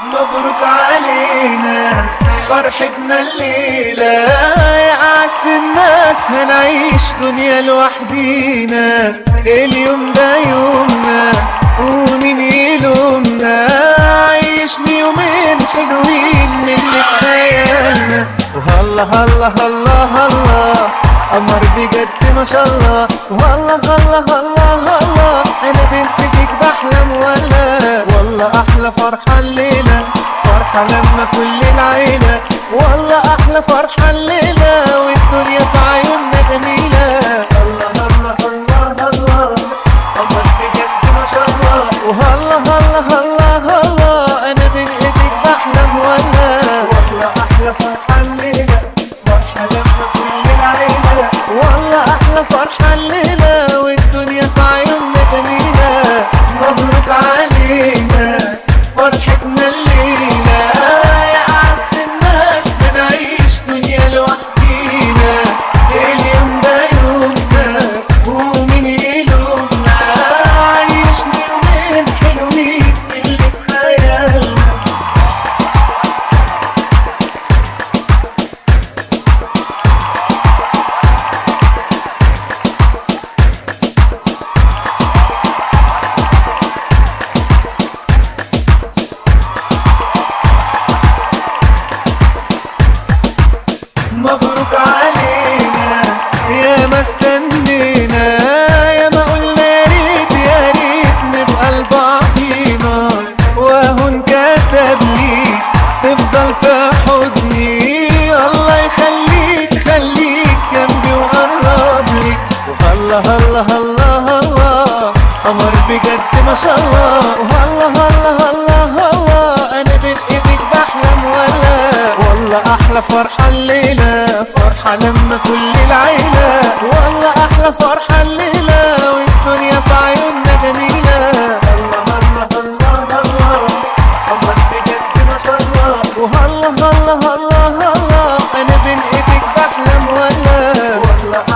مبروك علينا فرحتنا الليلة، يا عز الناس هنعيش دنيا لوحدينا. اليوم ده يومنا ومين يلومنا، عيشني يومين حلوين من اللي في خيالنا. وهلا هلا هلا هلا قمر بجد ما شاء الله. وهلا هلا هلا هلا انا بنتك بحلم والله احلى فرحة الليلة، فرحة لما كل العيلة. والله احلى فرحة الليلة والدنيا في عيوننا جميلة. الله الله الله الله قمر بجد ما شاء الله. وهلا هلا هلا هلا انا بين ايدك بحلم والله احلى فرحة الليلة، فرحة لما كل العيلة. والله احلى فرحة الليلة والدنيا في عيوننا جميلة. مبروك علينا فرحتنا الليلة، يا أعز الناس بنعيش دنيا لوحدينا. اليوم ده يومنا ومين يلومنا، عيشني يومين حلوين اللي في خيالنا. مبروك علينا يا ما استنينا، يا ما قلنا يا ريت نبقى لبعضينا. واهو انكتب لي تفضل في حضني، الله يخليك خليك جنبي وقرب لي. وهلا هلا هلا هلا قمر بجد ما شاء الله. وهلا هلا هلا هلا انا بين ايدك بحلم والله احلى فرحة الليلة، فرحة لما كل العيلة. والله احلى فرحة الليلة والدنيا في عيوننا جميلة. الله الله الله الله قمر بجد ما شاء الله. وهلا هلا هلا هلا انا بين ايدك بحلم والله.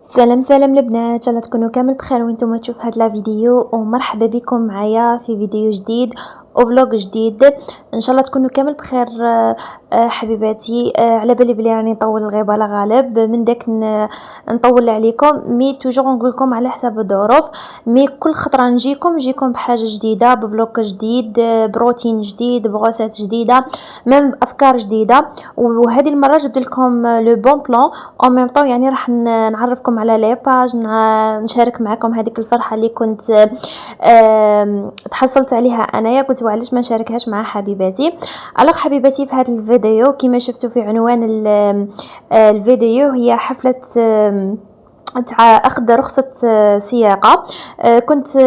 سلام سلام البنات، ان تكونوا كامل بخير وانتم تشوفوا هاد لا فيديو، ومرحبا بكم معايا في فيديو جديد وفلوق جديد. ان شاء الله تكونوا كامل بخير. حبيباتي، على بالي بلي راني نطول الغيبه لا غالب من داك نطول عليكم، مي توجور نقول لكم على حسب الظروف. مي كل خطره نجيكم بحاجه جديده، بفلوق جديد، بروتين جديد، بغوسات جديده، ميم افكار جديده. وهذه المره جبت لكم لو بون بلان او ميم طون، يعني راح نعرفكم على لي باج، نشارك معكم هذيك الفرحه اللي كنت تحصلت عليها انايا، كنت وعلاش ما نشاركهاش مع حبيباتي. الوغ حبيباتي، في هذا الفيديو كما شفتوا في عنوان الفيديو هي حفله تاع اخذ رخصه سياقه. كنت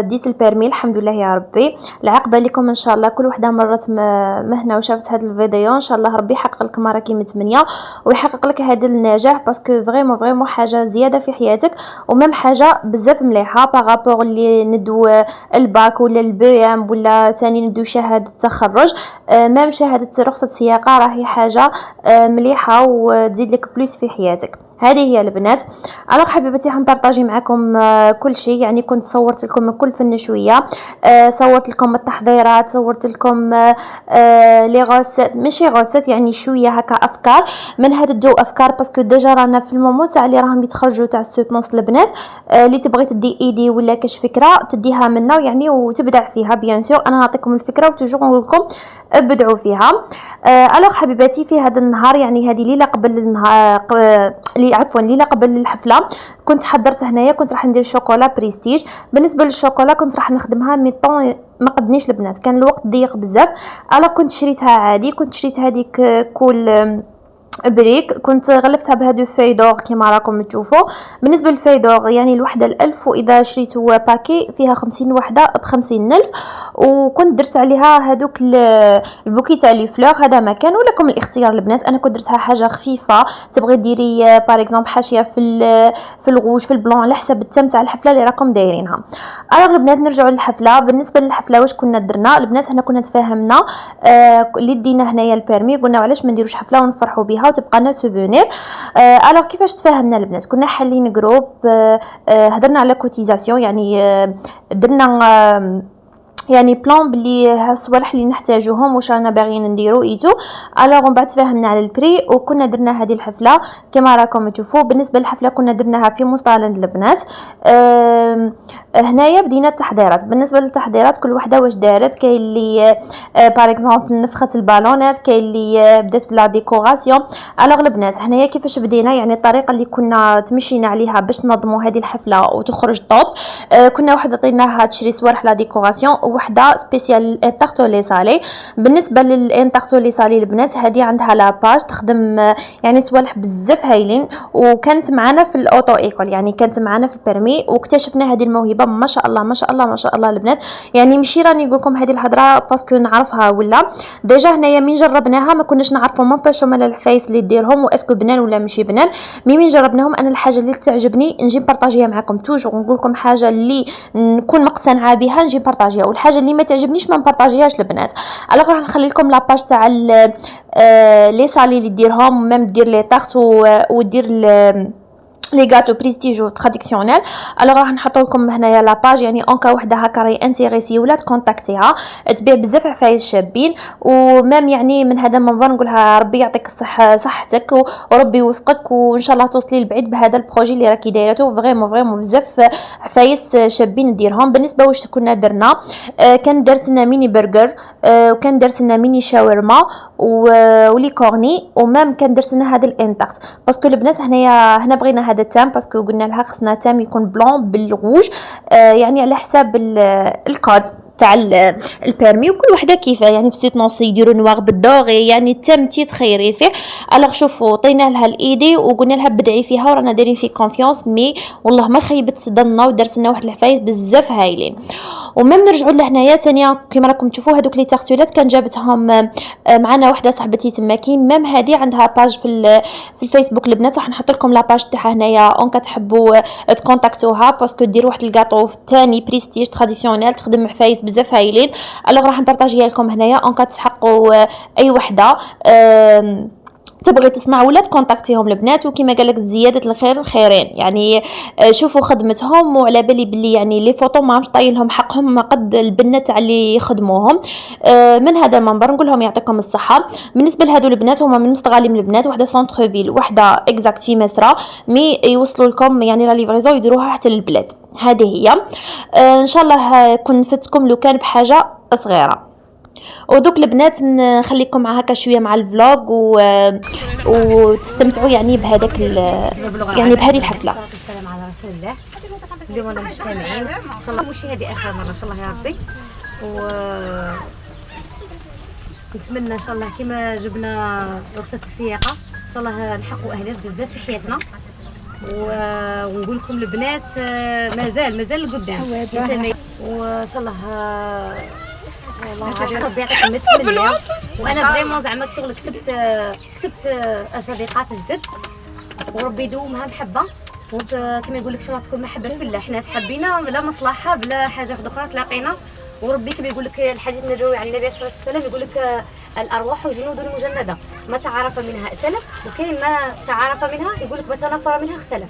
ديت البيرمي الحمد لله يا ربي. العقبه لكم ان شاء الله كل وحده مرت مهنه وشافت هذا الفيديو، ان شاء الله ربي يحقق لك ما راكي متمنيه ويحقق لك هذا النجاح، باسكو فريمون حاجه زياده في حياتك، ومام حاجه بزاف مليحه بارابور اللي ندو الباك ولا البي ام ولا ثاني ندو شهاده التخرج. مام شهاده رخصه سياقه راهي حاجه مليحه وتزيد لك بلوس في حياتك. هذه هي البنات. الوغ حبيبتي حنبارطاجي معكم كل شيء، يعني كنت صورت لكم من كل فن شويه. صورت لكم التحضيرات، صورت لكم لي غوسات، ماشي غوسات يعني شويه هكا افكار من هاد الدو افكار، باسكو ديجا رانا في المومون تاع اللي راهم يتخرجوا تاع السوتونس البنات. اللي تبغي تدي ايدي ولا كاش فكره تديها منا يعني وتبدع فيها. بيان سور انا نعطيكم الفكره وتوجور نقول لكم ابدعوا فيها. الوغ حبيباتي، في هذا النهار يعني هذه ليله قبل النهار ليله قبل الحفله كنت حضرت هنايا، كنت راح ندير شوكولا بريستيج. بالنسبه للشوكولا كنت راح نخدمها ميطون، ما قدنيش البنات، كان الوقت ضيق بزاف. انا كنت شريتها عادي، كنت شريت هذيك كل بريك، كنت غلفتها بهادو فايدور كيما راكم تشوفوا. بالنسبه للفايدور يعني الوحده ال1000، واذا شريتوا باكي فيها 50 وحده ب50,000. وكنت درت عليها هادوك البوكي تاع لي فلور. هذا ما كان ولكم الاختيار البنات، انا كنت درتها حاجه خفيفه. تبغي ديري بار اكزومبل حاشيه في الغوج في البلون على حسب التم تاع الحفله اللي راكم دايرينها. الوغ البنات نرجعوا للحفله. بالنسبه للحفله واش كنا درنا البنات؟ هنا كنا تفاهمنا اللي دينا هنايا البيرمي، قلنا علاش ما نديروش حفله ونفرحوا بها وتبقى لنا سوفونير. الوغ كيفاش تفاهمنا البنات؟ كنا حالين جروب، هضرنا على كوتيزاسيون، يعني درنا يعني بلان بلي ها الصوالح اللي نحتاجوهم واش رانا باغيين نديرو ايتو. الوغ من بعد تفاهمنا على البري وكنا درنا هذه الحفله كما راكم تشوفوا. بالنسبه للحفله كنا درناها في مستعلن البنات. هنايا بدينا التحضيرات. بالنسبه للتحضيرات كل وحده واش دارت، كاين اللي بار اكزومبل نفخت البالونات، كاين اللي بدات بلا ديكوراسيون. الوغ البنات هنايا كيفاش بدينا، يعني الطريقه اللي كنا تمشينا عليها باش ننظموا هذه الحفله وتخرج طوب. كنا واحده عطيناها تشري صوالح لا ديكوراسيون وحده سبيسيال انتارتو لي صالي. بالنسبه للانتارتو لي صالي البنات هذه عندها لاباج تخدم يعني صوالح بزاف هايلين، وكانت معنا في الاوتو ايكول، يعني كانت معنا في البرمي واكتشفنا هذه الموهبه. ما شاء الله ما شاء الله ما شاء الله البنات. يعني ماشي راني نقول لكم هذه الهضره باسكو نعرفها ولا ديجا هنايا من جربناها ما كناش نعرفوا مون با شومال الحفايس اللي ديرهم واسكو بنان ولا ماشي بنان. من جربناهم انا الحاجه اللي تعجبني نجي نبارطاجيها معكم توجور، نقول لكم حاجه اللي نكون مقتنعه بها نجي نبارطاجيها، والحاجه اللي ما تعجبنيش ما نبارطاجيهاش البنات. الوغ راح نخلي لكم لاباج تاع لي صالي اللي ديرهم ميم دير لي طارت ودير لي غاتو بريستيج و تراديكسيونيل. الوغ راح نحط لكم هنايا لاباج، يعني اونكا وحده هكا راهي انتريسي ولا تكونتاكتيها تبيع بزاف عفايس شابين. ومام يعني من هذا المنبر نقولها ربي يعطيك صحتك وربي يوفقك وان شاء الله توصلي لبعيد بهذا البروجي اللي راكي دايرته. فريمون بزاف عفايس شابين نديرهم. بالنسبه واش كنا درنا كان درت لنا ميني برجر وكان درت لنا ميني شاورما ولي كورني ومام كان درت لنا هذا الانتاكت باسكو البنات هنا بغينا هذا التام باسكو قلنا لها خصنا تام يكون بلون بالروج يعني على حساب الكود تاع البيرمي وكل وحده كيفاه. يعني في سيت نونسي يديروا نواغ بالدوغي يعني التام تخيري فيه. الوغ شوفوا طينا لها الايدي وقلنا لها بدعي فيها ورانا دايرين في كونفيونس مي والله ما خيبت ظننا ودرت لنا واحد الحفايس بزاف هايلين. ومام نرجعوا لهنايا ثانيه كما راكم تشوفوا هذوك لي تارتولات كان جابتهم معنا وحده صاحبتي تما كاين مام هذه عندها باج في الفيسبوك البنات. راح نحط لكم لاباج تاعها هنايا اون كتحبوا تكونتاكتوها باسكو دير واحد الكاطو ثاني بريستيج تراديسيونيل تخدم حفايس بزاف هايلين. الوغ راح نبارطاجيها لكم هنايا اون كتحقوا اي وحده تبغي تصنع ولا تكونتاكتيهم البنات. وكما قال لك زياده الخير الخيرين، يعني شوفوا خدمتهم وعلى بالي بلي يعني لي فوطو ما مش طاين لهم حقهم ما قد البنات تاع اللي يخدموهم. من هذا المنبر نقول لهم يعطيكم الصحه. بالنسبه لهذو البنات هما من مستغالين البنات وحده سونتر فيل وحده اكزاكت في مسرا مي يوصلوا لكم يعني لا ليفريزو يديروها حتى للبلاد. هذه هي ان شاء الله كون فتكم لو كان بحاجه صغيره. ودوك البنات نخليكم مع هكا شويه مع الفلوج وتستمتعوا يعني بهذاك يعني بهذه الحفله. السلام على رسول الله. اليوم انا مجتمعين ان شاء الله ماشي هذه اخر مره ان شاء الله يا ربي. و نتمنى ان شاء الله كما جبنا رخصه السياقه ان شاء الله نحققوا اهداف بزاف في حياتنا. ونقول لكم البنات مازال لقدام وان شاء الله ربي يعطيكم نتمنى. وانا فريمون زعما شغل كسبت صديقات جدد وربي يدومها محبه كما يقول لك ان شاء الله تكون محبه في الله. حنا تحبينا بلا مصلحه بلا حاجه واحده اخرى تلاقينا وربي كما يقول لك الحديث النبوي عن النبي صلى الله عليه وسلم يقول لك الارواح جنود مجنده ما تعارف منها ائتلف وكاين ما تعارف منها يقول لك ما تنافر منها اختلف.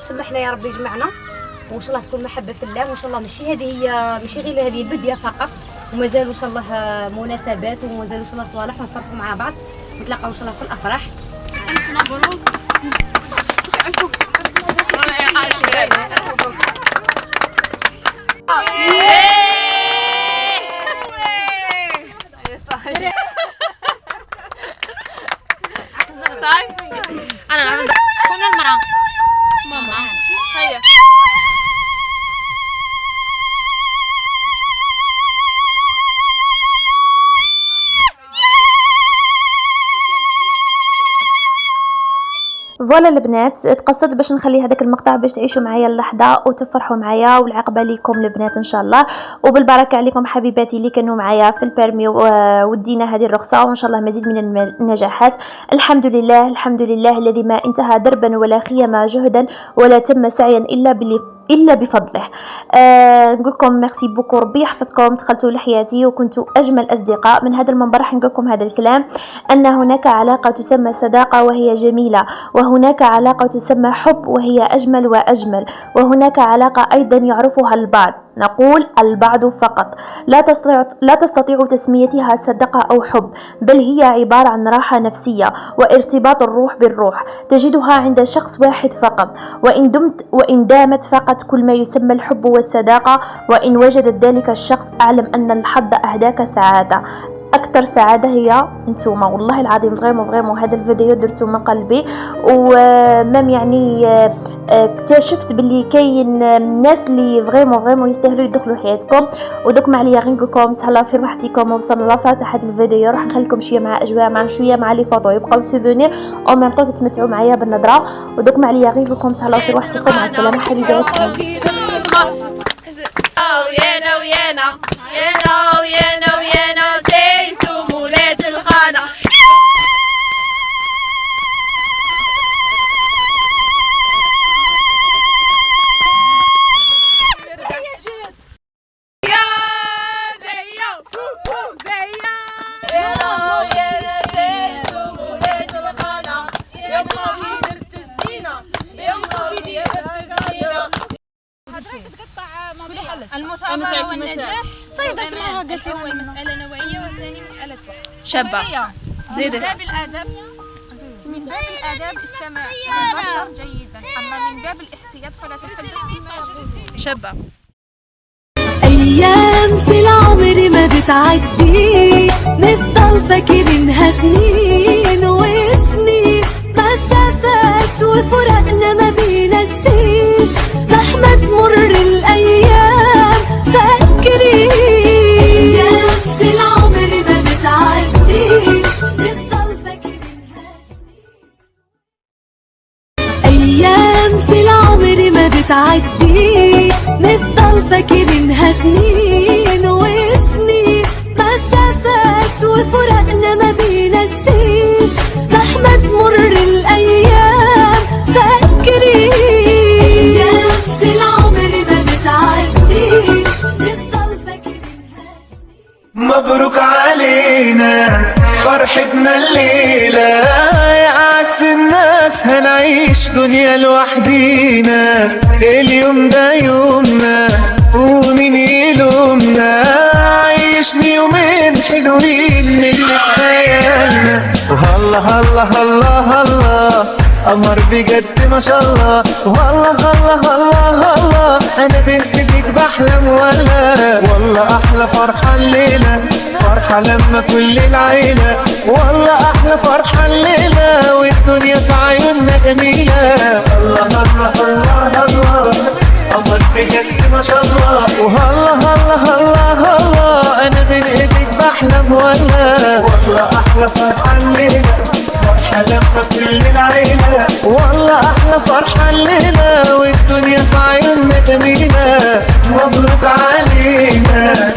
سمحنا يا ربي يجمعنا وان شاء الله تكون محبه في الله وان شاء الله ماشي غير هذه البدايه فقط ومازالوا ان شاء الله مناسبات ومازالوا ان شاء الله صوالح ونفرحوا مع بعض ونتلاقاو ان شاء الله في الافراح. انا شكون المراه ماما هيا فوالا البنات تقصد باش نخلي هذاك المقطع باش تعيشوا معايا اللحظه وتفرحوا معايا والعقبه ليكم البنات ان شاء الله. وبالبركه عليكم حبيباتي اللي كانوا معايا في البيرمي ودينا هذه الرخصه وان شاء الله مزيد من النجاحات. الحمد لله الذي ما انتهى دربا ولا خيم جهدا ولا تم سعيا الا بفضله. نقول لكم ميرسي بوكو ربي يحفظكم دخلتوا لحياتي وكنتوا اجمل اصدقاء. من هذا المنبر راح نقول لكم هذا الكلام ان هناك علاقه تسمى صداقه وهي جميله وهناك علاقه تسمى حب وهي اجمل واجمل وهناك علاقه ايضا يعرفها البعض نقول البعض فقط، لا تستطيع تسميتها صدقة أو حب، بل هي عبارة عن راحة نفسية وارتباط الروح بالروح، تجدها عند شخص واحد فقط. وإن دامت فقط كل ما يسمى الحب والصداقة، وإن وجدت ذلك الشخص، أعلم أن الحظ أهداك سعادة. اكثر سعاده هي نتوما. والله العظيم فريمون هذا الفيديو درته من قلبي، ومام يعني اكتشفت باللي كاين الناس اللي فريمون يستاهلوا يدخلوا حياتكم. ودوك ما عليا غير نقول لكم تهلاو في راحتكم. وصلنا لفاتحه الفيديو، راح نخليكم شويه مع اجواء، مع شويه مع لي فوتو يبقاو سوفونير او ميم طون تتمتعوا معايا بالنظره. ودوك ما عليا غير نقول لكم تهلاو في راحتكم. مع السلامه حبيباتي. المثابرة والنجاح صيدت معها. قالت لي أول مسألة نوعية والثاني مسألة شابة. زيدي. من باب الآداب استمع للبشر جيدا، أما من باب الاحتياط فلا تصدق بما شابة. أيام في العمر ما بتعدي، نفضل فاكرينها سنين وسنين، مسافات وفراقنا ما بينسيش، مهما تمر الأيام فاكرين. أيام في العمر ما بتعديش، نفضل فاكرينها سنين. أيام في العمر ما بتعديش، نفضل فاكرينها سنين وسنين، مسافات وفراقنا ما بينسيش، مهما تمر الأيام فاكرين. أيام في العمر ما بتعديش، نفضل فاكرينها سنين. مبروك علينا فرحتنا الليلة، يا أعز الناس هنعيش دنيا لوحدينا. اليوم ده يومنا ومين يلومنا، عيشني يومين حلوين من اللي في خيالنا. والله الله الله الله قمر بجد ما شاء الله. والله الله الله الله انا بنت بيك بحلم. والله احلى فرحة الليلة، فرحة لما كل العيلة. والله احلى فرحة الليلة والدنيا في عيوننا جميلة. الله الله الله الله قمر بجد ما شاء الله. والله الله الله الله انا بنت بحلم. والله احلى فرحة الليلة، فرحة لما كل العيلة. والله احلى فرحة الليلة والدنيا في عيوننا جميلة. مبروك علينا.